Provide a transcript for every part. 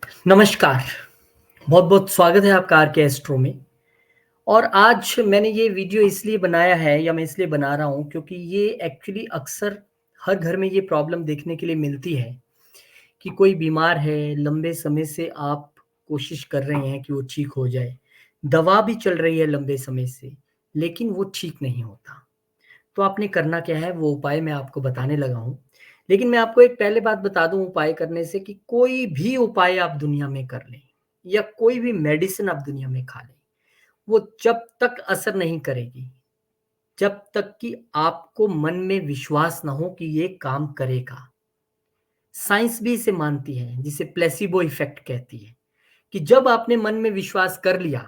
नमस्कार, बहुत-बहुत स्वागत है आपका आर के एस्ट्रो में। और आज मैंने ये वीडियो इसलिए बनाया है या मैं इसलिए बना रहा हूँ क्योंकि ये एक्चुअली अक्सर हर घर में ये प्रॉब्लम देखने के लिए मिलती है कि कोई बीमार है, लंबे समय से आप कोशिश कर रहे हैं कि वो ठीक हो जाए। दवा भी चल रही है लंबे समय से, लेकिन वो ठीक नहीं होता। तो आपने करना क्या है वो उपाय मैं आपको बताने लगा हूँ। लेकिन मैं आपको एक पहले बात बता दूँ उपाय करने से कि कोई भी उपाय आप दुनिया में कर लें या कोई भी मेडिसिन आप दुनिया में खा लें, वो जब तक असर नहीं करेगी, जब तक कि आपको मन में विश्वास ना हो कि ये काम करेगा। साइंस भी इसे मानती है, जिसे प्लेसिबो इफेक्ट कहती है, कि जब आपने मन में विश्वास कर लिया,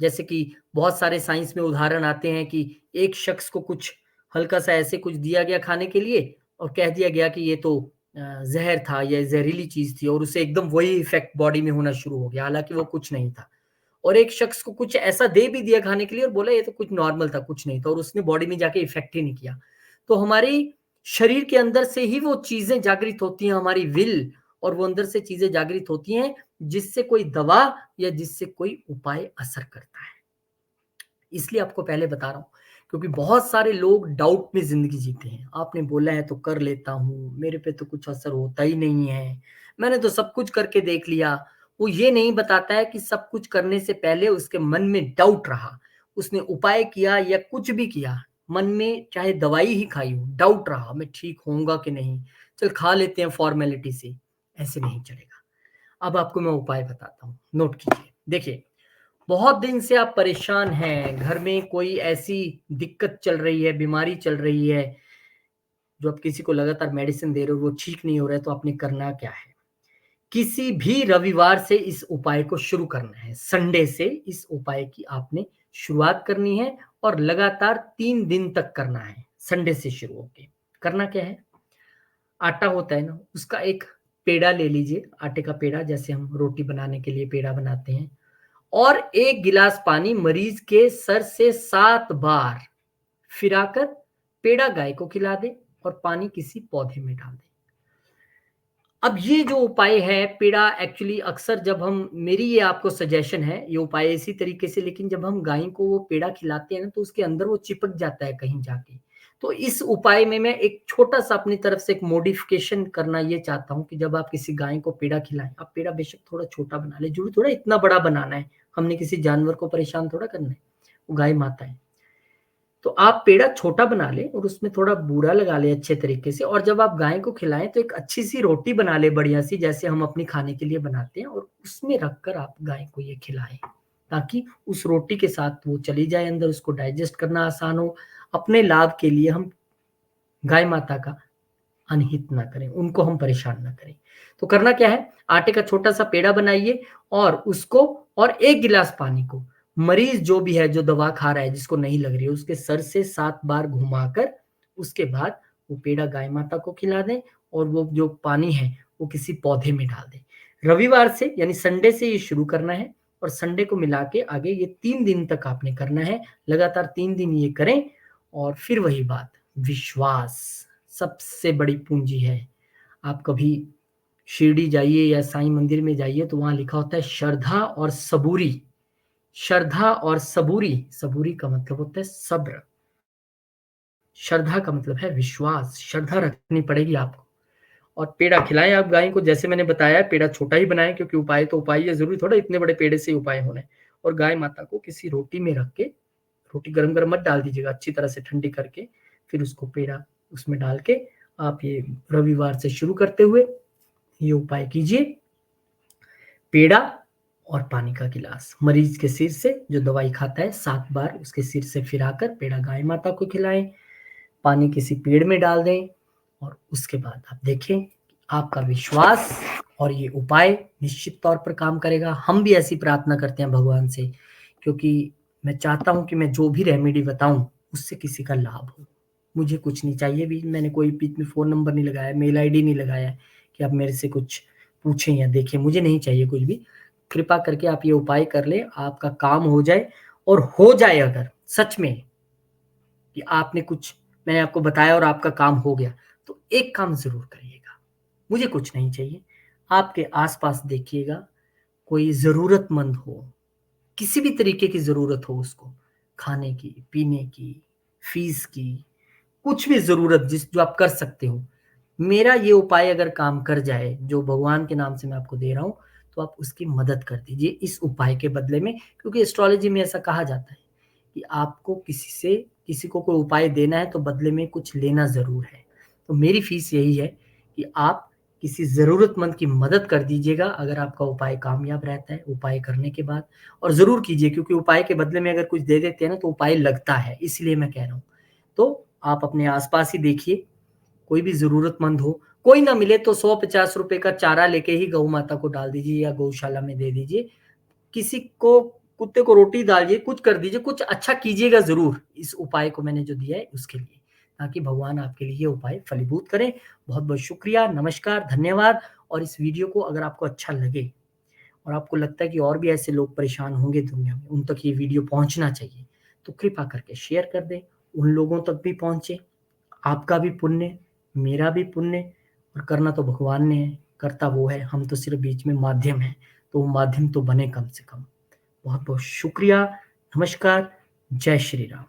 जैसे कि बहुत सारे साइंस में उदाहरण आते हैं कि एक शख्स को कुछ हल्का-सा ऐसे कुछ दिया गया खाने के लिए और कह दिया गया कि ये तो ज़हर था या ज़हरीली चीज़ थी और उसे एकदम वही इफ़ेक्ट बॉडी में होना शुरू हो गया, हालाँकि वो कुछ नहीं था। और एक शख्स को कुछ ऐसा दे भी दिया खाने के लिए और बोला ये तो कुछ नॉर्मल था, कुछ नहीं था और उसने बॉडी में जाके इफ़ेक्ट ही नहीं किया। तो हमारी शरीर के अंदर से ही वो चीज़ें जागृत होती हैं, हमारी विल और वो अंदर से चीज़ें जागृत होती हैं, जिससे कोई दवा या जिससे कोई उपाय असर करता है। इसलिए आपको पहले बता रहा हूँ, क्योंकि बहुत सारे लोग डाउट में ज़िंदगी जीते हैं। आपने बोला है तो कर लेता हूँ, मेरे पे तो कुछ असर होता ही नहीं है, मैंने तो सब कुछ करके देख लिया। वो ये नहीं बताता है कि सब कुछ करने से पहले उसके मन में डाउट रहा, उसने उपाय किया या कुछ भी किया, मन में चाहे दवाई ही खाई हो, डाउट रहा, मैं ठीक होऊँगा कि नहीं? चल खा लेते हैं फ़ॉर्मेलिटी से, ऐसे नहीं चलेगा। अब आपको मैं उपाय बताता हूँ, नोट कीजिए। देखिए, बहुत दिन से आप परेशान हैं, घर में कोई ऐसी दिक्कत चल रही है, बीमारी चल रही है, जो आप किसी को लगातार मेडिसिन दे रहे हो, वो ठीक नहीं हो रहा है, तो आपने करना क्या है? किसी भी रविवार से इस उपाय को शुरू करना है, संडे से इस उपाय की आपने शुरुआत करनी है और लगातार 3 दिन तक करना है, संडे से शुरू होके। करना क्या है? आटा होता है ना, उसका एक पेड़ा ले लीजिए, आटे का पेड़ा जैसे हम रोटी बनाने के लिए पेड़ा बनाते हैं। और 1 गिलास पानी मरीज के सर से 7 बार फिराकर पेड़ा गाय को खिला दें और पानी किसी पौधे में डाल दें। अब ये जो उपाय है पेड़ा एक्चुअली अक्सर जब हम मेरी ये आपको सजेशन है ये उपाय इसी तरीके से लेकिन जब हम गाय को वो पेड़ा खिलाते हैं ना तो उसके अंदर वो चिपक जाता है कहीं जाके। तो इस उपाय में मैं एक छोटा-सा अपनी तरफ से एक मॉडिफिकेशन करना ये चाहता हूँ कि जब आप किसी गाय को पेड़ा खिलाएँ, आप पेड़ा बेशक थोड़ा छोटा बना लें, ज़रूरी थोड़ा इतना बड़ा बनाना है। हमने किसी जानवर को परेशान थोड़ा करना है, वो गाय माता है। तो आप पेड़ा छोटा बना लें और उसमें थोड़ा बूरा लगा लें अच्छे तरीके से और जब आप गाय को खिलाएँ तो एक अच्छी-सी रोटी बना लें बढ़िया-सी जैसे हम अपने खाने के लिए बनाते हैं और उसमें रखकर आप गाय को ये खिलाएँ। ताकि उस रोटी के साथ वो चली जाए अंदर, उसको डाइजेस्ट करना आसान हो। अपने लाभ के लिए हम गाय माता का अनहित ना करें, उनको हम परेशान ना करें। तो करना क्या है, आटे का छोटा-सा पेड़ा बनाइए और उसको और 1 गिलास पानी को मरीज़ जो भी है, जो दवा खा रहा है, जिसको नहीं लग रही है, उसके सर से 7 बार घुमाकर उसके बाद वो पेड़ा गाय माता को खिला दें और वो जो पानी है, वो किसी पौधे में डाल दें। रविवार से यानी संडे से ये शुरू करना है और संडे को मिला के आगे ये 3 दिन तक आपने करना है। लगातार 3 दिन ये करें और फिर वही बात, विश्वास सबसे बड़ी पूंजी है। आप कभी शिरडी जाइए या साईं मंदिर में जाइए तो वहाँ लिखा होता है श्रद्धा और सबूरी। श्रद्धा और सबूरी, सबूरी का मतलब होता है सब्र। श्रद्धा का मतलब है विश्वास, श्रद्धा रखनी पड़ेगी आपको। और पेड़ा खिलाएँ आप गाय को जैसे मैंने बताया पेड़ा छोटा ही बनाएँ क्योंकि उपाय तो उपाय ही है, ज़रूरी थोड़ा इतने बड़े पेड़े से ही उपाय होना है। और गाय माता को किसी रोटी में रख के, रोटी गरम-गरम मत डाल दीजिएगा, अच्छी तरह से ठंडी करके, फिर उसको पेड़ा उसमें डाल के आप ये रविवार से शुरू करते हुए ये उपाय कीजिए। पेड़ा और पानी का गिलास मरीज के सिर से जो दवाई खाता है 7 बार उसके सिर से फिराकर पेड़ा गाय माता को खिलाएँ, पानी किसी पेड़ में डाल दें और उसके बाद आप देखें आपका विश्वास और ये उपाय निश्चित तौर पर काम करेगा। हम भी ऐसी प्रार्थना करते हैं भगवान से क्योंकि मैं चाहता हूँ कि मैं जो भी रेमेडी बताऊँ उससे किसी का लाभ हो। मुझे कुछ नहीं चाहिए भी, मैंने कोई बीच में फ़ोन नंबर नहीं लगाया, मेल आईडी नहीं लगाया है कि आप मेरे से कुछ पूछें या देखें, मुझे नहीं चाहिए कुछ भी। कृपा करके आप ये उपाय कर लें, आपका काम हो जाए और हो जाए अगर सच में कि आपने कुछ मैंने आपको बताया और आपका काम हो गया, तो एक काम ज़रूर करिएगा। मुझे कुछ नहीं चाहिए, आपके आस-पास देखिएगा, कोई ज़रूरतमंद हो, किसी भी तरीके की ज़रूरत हो उसको, खाने की, पीने की, फ़ीस की, कुछ भी ज़रूरत जो आप कर सकते हो। मेरा ये उपाय अगर काम कर जाए, जो भगवान के नाम से मैं आपको दे रहा हूँ, तो आप उसकी मदद कर दीजिए इस उपाय के बदले में, क्योंकि एस्ट्रोलॉजी में ऐसा कहा जाता है कि आपको किसी को कोई उपाय देना है तो बदले में कुछ लेना ज़रूर है। तो मेरी फ़ीस यही है कि आप किसी ज़रूरतमंद की मदद कर दीजिएगा अगर आपका उपाय कामयाब रहता है, उपाय करने के बाद, और ज़रूर कीजिए, क्योंकि उपाय के बदले में अगर कुछ दे देते हैं ना तो उपाय लगता है, इसलिए मैं कह रहा हूँ। तो आप अपने आस-पास ही देखिए, कोई भी ज़रूरतमंद हो, कोई ना मिले तो 100-50 रुपए का चारा लेके ही गऊ माता को डाल दीजिए या गौशाला में दे दीजिए। किसी को, कुत्ते को रोटी डालिए, कुछ कर दीजिए, कुछ अच्छा कीजिएगा ज़रूर, इस उपाय को मैंने जो दिया है उसके लिए, ताकि भगवान आपके लिए ये उपाय फलीभूत करें। बहुत-बहुत शुक्रिया, नमस्कार, धन्यवाद। और इस वीडियो को अगर आपको अच्छा लगे और आपको लगता है कि और भी ऐसे लोग परेशान होंगे दुनिया में, उन तक ये वीडियो पहुँचना चाहिए, तो कृपा करके शेयर कर दें, उन लोगों तक भी पहुँचे। आपका भी पुण्य, मेरा भी पुण्य, और करना तो भगवान ने है, करता वो है, हम तो सिर्फ़ बीच में माध्यम हैं, तो वो माध्यम तो बने कम से कम। बहुत-बहुत शुक्रिया, नमस्कार, जय श्री राम।